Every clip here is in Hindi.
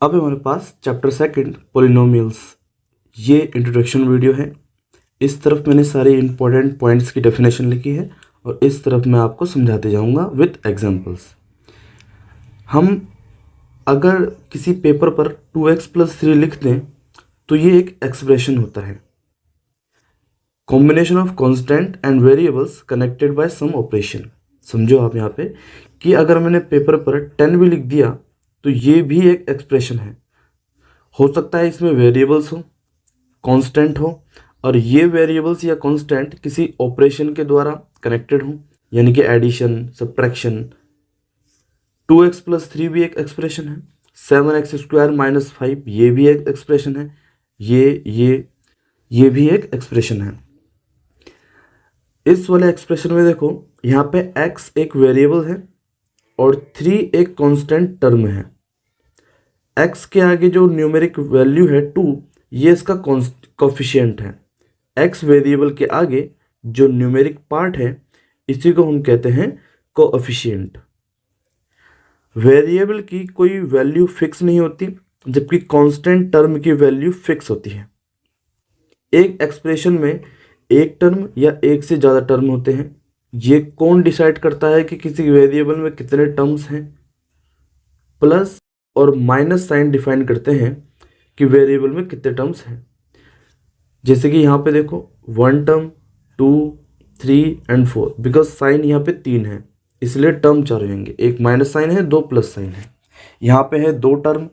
अब हमारे पास चैप्टर सेकंड पॉलिनोमियल्स, ये इंट्रोडक्शन वीडियो है। इस तरफ मैंने सारे इंपॉर्टेंट पॉइंट्स की डेफिनेशन लिखी है और इस तरफ मैं आपको समझाते जाऊंगा विथ एग्जांपल्स। हम अगर किसी पेपर पर 2x+3 लिख दें तो ये एक एक्सप्रेशन होता है, combination of constant and variables connected by some operation. समझो आप यहाँ पे कि अगर मैंने पेपर पर 10 भी लिख दिया तो ये भी एक एक्सप्रेशन है। हो सकता है इसमें वेरिएबल्स हो, कांस्टेंट हो और ये वेरिएबल्स या कांस्टेंट किसी ऑपरेशन के द्वारा कनेक्टेड हो, यानी कि एडिशन, सब्ट्रैक्शन। 2x+3 भी एक एक्सप्रेशन है, 7x² - 5 ये भी एक एक्सप्रेशन है, ये भी एक एक्सप्रेशन है। इस वाले एक्सप्रेशन में देखो यहाँ पे x एक वेरिएबल है और 3 एक कांस्टेंट टर्म है। x के आगे जो न्यूमेरिक वैल्यू है 2, ये इसका कोफिशिएंट है। x वेरिएबल के आगे जो न्यूमेरिक पार्ट है इसी को हम कहते हैं कोएफिशिएंट। वेरिएबल की कोई वैल्यू फिक्स नहीं होती, जबकि कांस्टेंट टर्म की वैल्यू फिक्स होती है। एक एक्सप्रेशन में एक टर्म या एक से ज़्यादा टर्म होते हैं। ये कौन डिसाइड करता है कि किसी वेरिएबल में कितने टर्म्स हैं? प्लस और माइनस साइन डिफाइन करते हैं कि वेरिएबल में कितने टर्म्स हैं। जैसे कि यहाँ पे देखो 1 टर्म, 2, 3 एंड 4, बिकॉज साइन यहाँ पे 3 है इसलिए टर्म 4 होंगे। एक माइनस साइन है, 2 प्लस साइन है। यहाँ पे है 2 टर्म,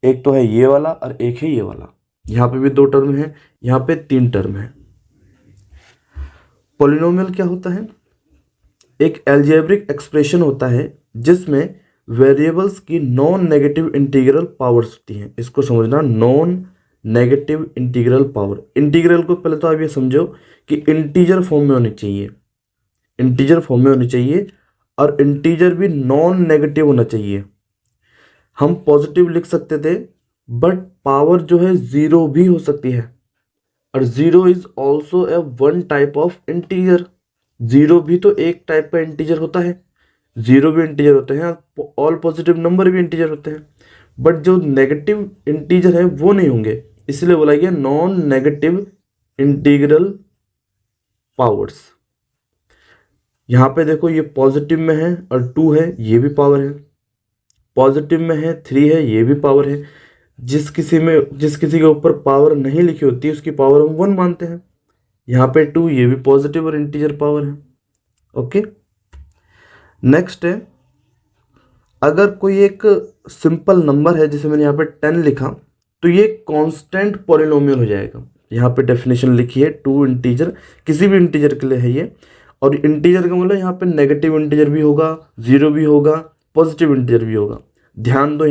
एक तो है ये वाला और एक है ये वाला। यहाँ पे भी 2 टर्म है, यहाँ पे 3 टर्म है। पॉलिनोमियल क्या होता है? एक अलजेब्रिक एक्सप्रेशन होता है जिसमें वेरिएबल्स की नॉन नेगेटिव इंटीग्रल पावर्स होती हैं। इसको समझना, non negative integral power. Integral को पहले तो आप ये समझो कि इंटीजर फॉर्म में होनी चाहिए, इंटीजर फॉर्म में होनी चाहिए और इंटीजर भी नॉन नेगेटिव होना चाहिए। हम पॉजिटिव लिख सकते थे बट पावर जो है 0 भी हो सकती है और 0 is also a one type of integer. 0 भी तो एक टाइप का इंटीजर होता है। 0 भी इंटीजर होते हैं, ऑल पॉजिटिव नंबर भी इंटीजर होते हैं, बट जो नेगेटिव इंटीजर है वो नहीं होंगे, इसलिए बोला गया नॉन नेगेटिव इंटीग्रल पावर्स। यहाँ पे देखो ये पॉजिटिव में है और 2 है, ये भी पावर है। पॉजिटिव में है 3 है, ये भी पावर है। जिस किसी के ऊपर पावर नहीं लिखी होती उसकी पावर हम 1 मानते हैं। यहाँ पे 2, ये भी पॉजिटिव और इंटीजर पावर है। ओके, नेक्स्ट है, अगर कोई एक सिंपल नंबर है जैसे मैंने यहाँ पे 10 लिखा तो ये कांस्टेंट पॉलिनोमियल हो जाएगा। यहाँ पे डेफिनेशन लिखी है, 2 इंटीजर, किसी भी इंटीजर के लिए है ये। और इंटीजर का मतलब यहाँ पे नेगेटिव इंटीजर भी होगा, 0 भी होगा, पॉजिटिव इंटीजर भी होगा। ध्यान दो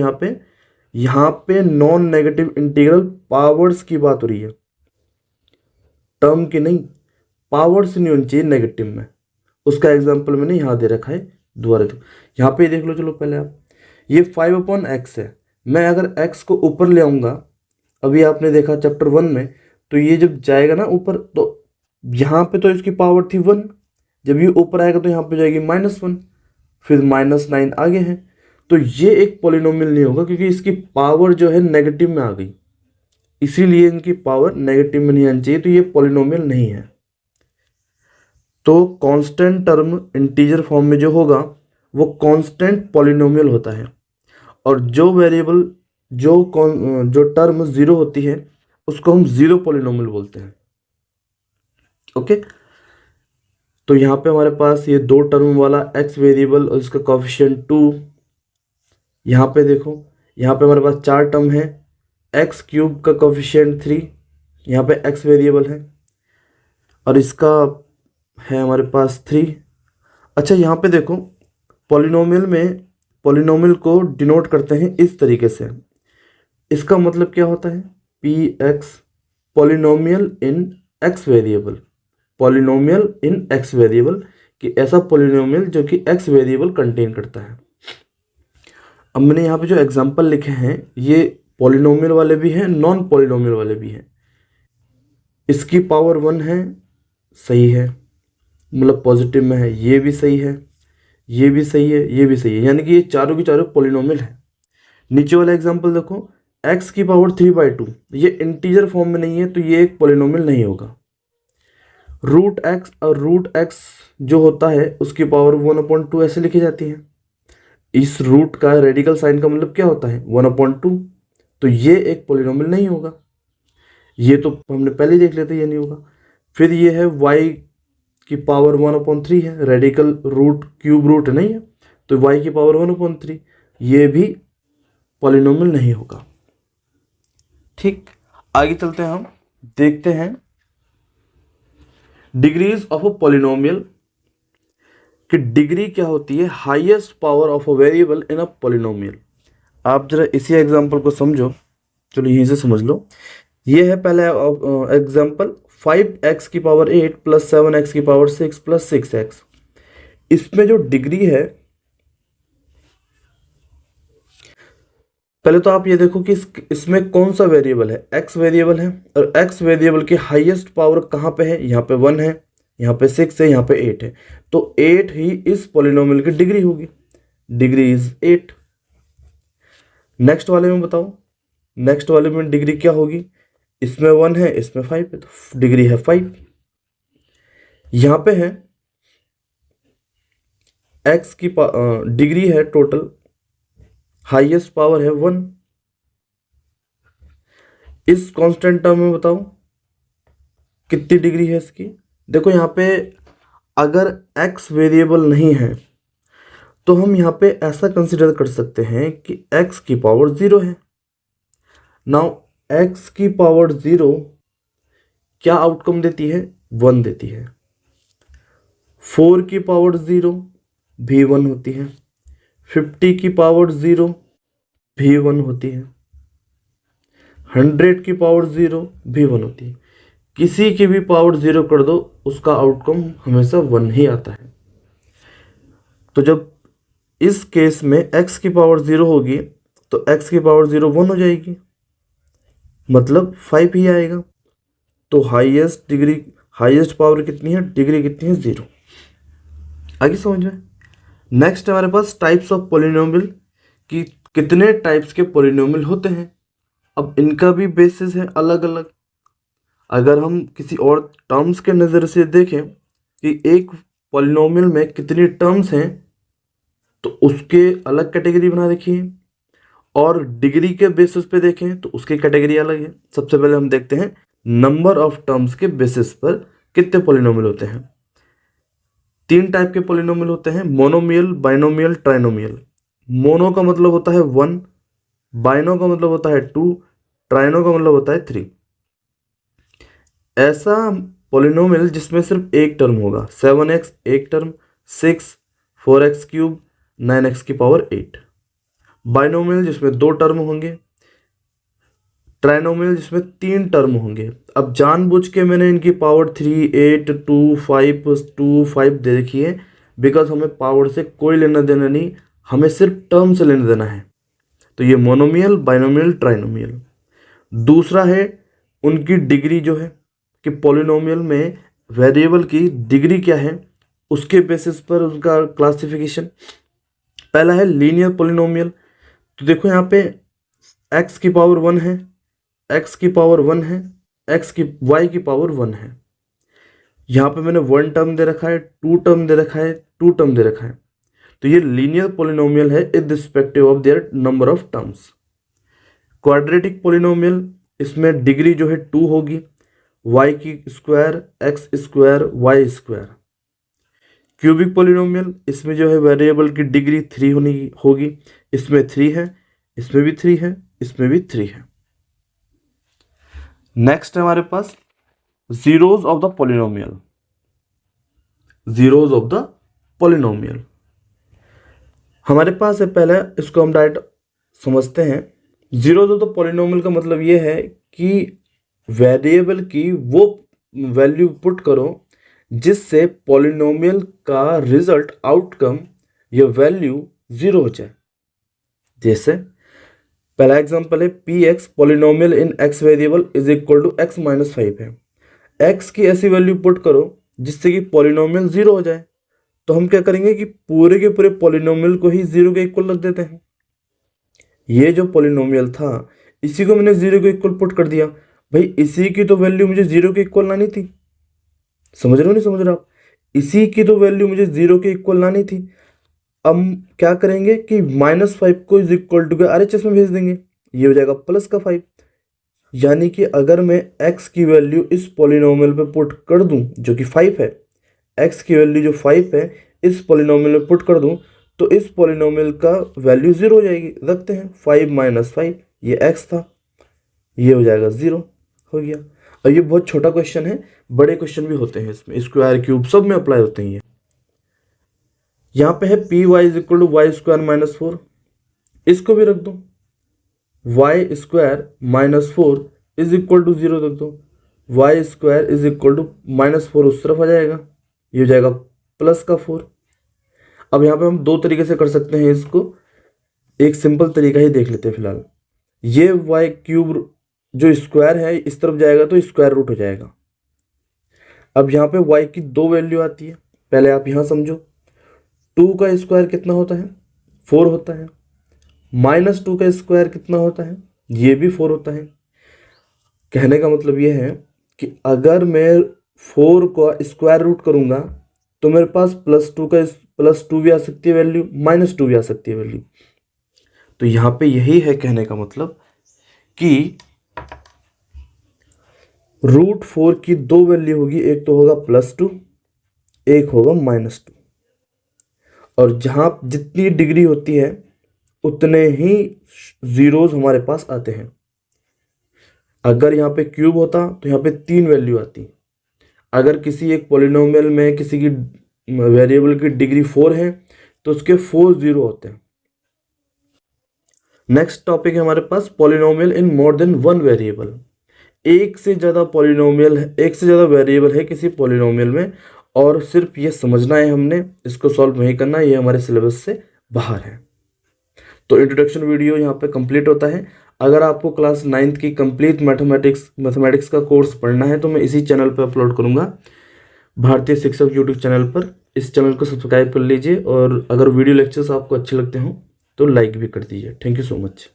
यहाँ पे नॉन नेगेटिव इंटीग्रल पावर्स की बात हो रही है, टर्म की नहीं। पावर्स नहीं होनी चाहिए नेगेटिव में। उसका एग्जांपल मैंने यहाँ दे रखा है, दोबारा देखो यहाँ पे देख लो। चलो पहले आप, ये 5/x है। मैं अगर x को ऊपर ले आऊँगा, अभी आपने देखा चैप्टर 1 में, तो ये जब जाएगा ना ऊपर तो यहाँ पे तो इसकी पावर थी 1, जब ये ऊपर आएगा तो यहाँ पे जाएगी -1, फिर -9 आगे है। तो ये एक पॉलिनोमियल नहीं होगा क्योंकि इसकी पावर जो है नेगेटिव में आ गई, इसीलिए इनकी पावर नेगेटिव में नहीं आनी चाहिए, तो ये पॉलिनोमियल नहीं है। तो कांस्टेंट टर्म इंटीजर फॉर्म में जो होगा वो कांस्टेंट पॉलिनोमियल होता है, और जो वेरिएबल जो टर्म 0 होती है उसको हम 0 पॉलिनोमियल बोलते हैं। ओके, तो यहाँ पे हमारे पास ये 2 टर्म वाला x वेरिएबल और इसका कोफिशिएंट 2। यहाँ पे देखो, यहाँ पे हमारे पास 4 टर्म है, x³ का कोफिशिएंट 3, यहाँ पे x वेरिएबल है और इसका है हमारे पास 3। अच्छा, यहाँ पे देखो पॉलिनोमियल में पॉलिनोमियल को डिनोट करते हैं इस तरीके से। इसका मतलब क्या होता है? px पॉलिनोमियल इन x वेरिएबल, पॉलिनोमियल इन x वेरिएबल, कि ऐसा पॉलिनोमियल जो कि x वेरिएबल कंटेन करता है। अब मैंने यहाँ पे जो एग्जांपल लिखे हैं ये पॉलिनोमियल वाले भी हैं, नॉन पॉलिनोमियल वाले भी हैं। इसकी पावर 1 है, सही है, मतलब पॉजिटिव में है, ये भी सही है, ये भी सही है, ये भी सही है, यानी कि ये चारों की चारों पॉलिनोमियल है। नीचे वाला एग्जांपल देखो, x की पावर 3/2 ये इंटीजर फॉर्म में नहीं है तो ये एक पॉलिनोमियल नहीं होगा। रूट एक्स और रूट एक्स जो होता है उसकी पावर 1/2 ऐसे लिखी जाती है। इस रूट का रेडिकल साइन का मतलब क्या होता है 1/2, तो ये एक पॉलिनोमियल नहीं होगा। ये तो हमने पहले ही देख लेते ये नहीं होगा। फिर ये है y की पावर 1/3 है, रेडिकल रूट क्यूब रूट नहीं है तो y की पावर 1/3 ये भी पॉलिनोमियल नहीं होगा। ठीक, आगे चलते हैं, हम देखते हैं डिग्रीज ऑफ अ पॉलिनोमियल कि डिग्री क्या होती है highest power of a variable in a polynomial. आप जरा इसी एग्जांपल को समझो, चलो यहीं से समझ लो। ये है पहला एग्जांपल 5x की पावर 8 प्लस 7x की पावर 6 प्लस 6x। इसमें जो डिग्री है, पहले तो आप ये देखो कि इसमें कौन सा वेरिएबल है, x वेरिएबल है, और x वेरिएबल की हाईएस्ट पावर कहाँ पे है, यहाँ पे 1 है, यहाँ पे 6 है, यहाँ पे 8 है, तो 8 ही इस पॉलिनोमियल की डिग्री होगी। Degree is 8। नेक्स्ट वाले में बताओ, नेक्स्ट वाले में डिग्री क्या होगी, इसमें 1 है, इसमें 5 है, तो डिग्री है 5। यहाँ पे है x की डिग्री है टोटल, हाईएस्ट पावर है 1। इस कांस्टेंट टर्म में बताओ कितनी डिग्री है इसकी। देखो यहाँ पे अगर x वेरिएबल नहीं है तो हम यहाँ पे ऐसा कंसिडर कर सकते हैं कि x की पावर 0 है। नाउ x की पावर 0 क्या आउटकम देती है, 1 देती है। 4 की पावर 0 भी 1 होती है। 50 की पावर 0 भी 1 होती है। 100 की पावर 0 भी 1 होती है। किसी की भी पावर 0 कर दो उसका आउटकम हमेशा 1 ही आता है। तो जब इस केस में x की पावर 0 होगी तो x की पावर 0 1 हो जाएगी, मतलब 5 ही आएगा। तो हाईएस्ट डिग्री, हाईएस्ट पावर कितनी है, डिग्री कितनी है, 0। आगे समझ में। नेक्स्ट हमारे पास टाइप्स ऑफ पॉलिनोमियल कि कितने टाइप्स के पॉलिनोमियल होते हैं। अब इनका भी बेसिस है अलग अलग। अगर हम किसी और टर्म्स के नज़र से देखें कि एक पॉलिनोमियल में कितनी टर्म्स हैं तो उसके अलग कैटेगरी बना देखिए, और डिग्री के बेसिस पे देखें तो उसकी कैटेगरी अलग है। सबसे पहले हम देखते हैं नंबर ऑफ टर्म्स के बेसिस पर कितने पॉलिनोमियल होते हैं। 3 टाइप के पॉलिनोमियल होते हैं, मोनोमियल, बाइनोमियल, ट्राइनोमियल। मोनो का मतलब होता है 1, बाइनो का मतलब होता है 2, ट्राइनो का मतलब होता है 3। ऐसा पॉलिनोमियल जिसमें सिर्फ एक टर्म होगा, 7x एक टर्म, 6, 4x क्यूब, 9x की पावर 8। बाइनोमियल जिसमें 2 टर्म होंगे। ट्राइनोमियल जिसमें 3 टर्म होंगे। अब जानबूझ के मैंने इनकी पावर 3, 8, 2, 5, 2, 5 दे रखी है, बिकॉज हमें पावर से कोई लेना देना नहीं, हमें सिर्फ टर्म से लेना देना है। तो ये मोनोमियल, बाइनोमियल, ट्राइनोमियल। दूसरा है उनकी डिग्री जो है कि पॉलिनोमियल में वेरिएबल की डिग्री क्या है, उसके बेसिस पर उनका क्लासिफिकेशन। पहला है लीनियर पॉलिनोमियल। तो देखो यहाँ पे x की पावर 1 है, x की पावर 1 है, y की पावर 1 है। यहाँ पे मैंने 1 टर्म दे रखा है, 2 टर्म दे रखा है, 2 टर्म दे रखा है। तो ये लीनियर पॉलिनोमियल है in respective of their number of terms. Quadratic polynomial, इसमें डिग्री जो है 2 होगी, y की square, x square, y square. Cubic polynomial, इसमें जो है वेरिएबल की डिग्री 3 होगी, इसमें 3 है, इसमें भी 3 है, इसमें भी 3 है। नेक्स्ट है हमारे पास zeros of the polynomial. Zeros of the polynomial हमारे पास है, पहले इसको हम डायरेक्ट समझते हैं। जीरोज ऑफ द पॉलिनोमियल का मतलब ये है कि वेरिएबल की वो वैल्यू पुट करो जिससे पॉलिनोमियल का रिजल्ट, आउटकम या वैल्यू 0 हो जाए। जैसे पहला एग्जांपल है P X polynomial in X variable is equal to x minus 5 है। x की ऐसी वैल्यू पुट करो जिससे कि पॉलिनोमियल 0 हो जाए। तो हम क्या करेंगे कि पूरे के पूरे पॉलिनोमियल को ही 0 के इक्वल रख देते हैं। ये जो पॉलिनोमियल था इसी को मैंने 0 के इक्वल पुट कर दिया। भाई इसी की तो वैल्यू मुझे 0 के इक्वल लानी थी। समझ रहे हो नहीं समझ रहे हो आप? इसी की तो वैल्यू मुझे 0 के इक्वल लानी थी। अब क्या करेंगे कि -5 को इज इक्वल टू के RHS में भेज देंगे, ये हो जाएगा +5। यानी कि अगर मैं x की वैल्यू इस पॉलिनोमियल पे पुट कर दूं जो कि 5 है, x की वैल्यू जो 5 है इस पॉलिनोमियल में पुट कर दूं तो इस पॉलिनोमियल का वैल्यू 0 हो जाएगी। रखते हैं 5 - 5, ये x था, ये हो जाएगा 0, हो गया। और ये बहुत छोटा क्वेश्चन है, बड़े क्वेश्चन भी होते हैं इसमें, स्क्वायर क्यूब सब में अप्लाई होते हैं ये। यहाँ पे है py = y² - 4, इसको भी रख दो, y² - 4 इज इक्वल टू 0 रख दो, y² इज इक्वल टू -4 उस तरफ आ जाएगा, ये हो जाएगा +4। अब यहाँ पे हम दो तरीके से कर सकते हैं इसको, एक सिंपल तरीका ही देख लेते हैं फिलहाल। ये y³ जो स्क्वायर है इस तरफ जाएगा तो स्क्वायर रूट हो जाएगा। अब यहाँ पे y की दो वैल्यू आती है, पहले आप यहाँ समझो। 2 का स्क्वायर कितना होता है? 4 होता है। -2 का स्क्वायर कितना होता है? ये भी 4 होता है। कहने का मतलब ये है कि अगर मैं 4 का स्क्वायर रूट करूंगा तो मेरे पास +2 भी आ सकती है वैल्यू, -2 भी आ सकती है वैल्यू। तो यहाँ पे यही है कहने का मतलब कि √4 की दो वैल्यू होगी, एक तो होगा +2, एक होगा -2। और जहाँ जितनी डिग्री होती है उतने ही जीरोस हमारे पास आते हैं। अगर यहाँ पे क्यूब होता तो यहाँ पे 3 वैल्यू आती। अगर किसी एक पॉलिनोमियल में किसी की वेरिएबल की डिग्री 4 है तो उसके 4 0 होते हैं। नेक्स्ट टॉपिक है हमारे पास polynomial in more than 1 variable. एक से ज़्यादा पॉलिनोमियल है, एक से ज़्यादा वेरिएबल है किसी पॉलिनोमियल में, और सिर्फ ये समझना है हमने, इसको सॉल्व नहीं करना, ये हमारे सिलेबस से बाहर है। तो इंट्रोडक्शन वीडियो यहाँ पे कंप्लीट होता है। अगर आपको क्लास 9th की कंप्लीट मैथमेटिक्स का कोर्स पढ़ना है तो मैं इसी चैनल पर अपलोड करूँगा, भारतीय शिक्षक यूट्यूब चैनल पर। इस चैनल को सब्सक्राइब कर लीजिए और अगर वीडियो लेक्चर्स आपको अच्छे लगते हों तो लाइक भी कर दीजिए। Thank you so much.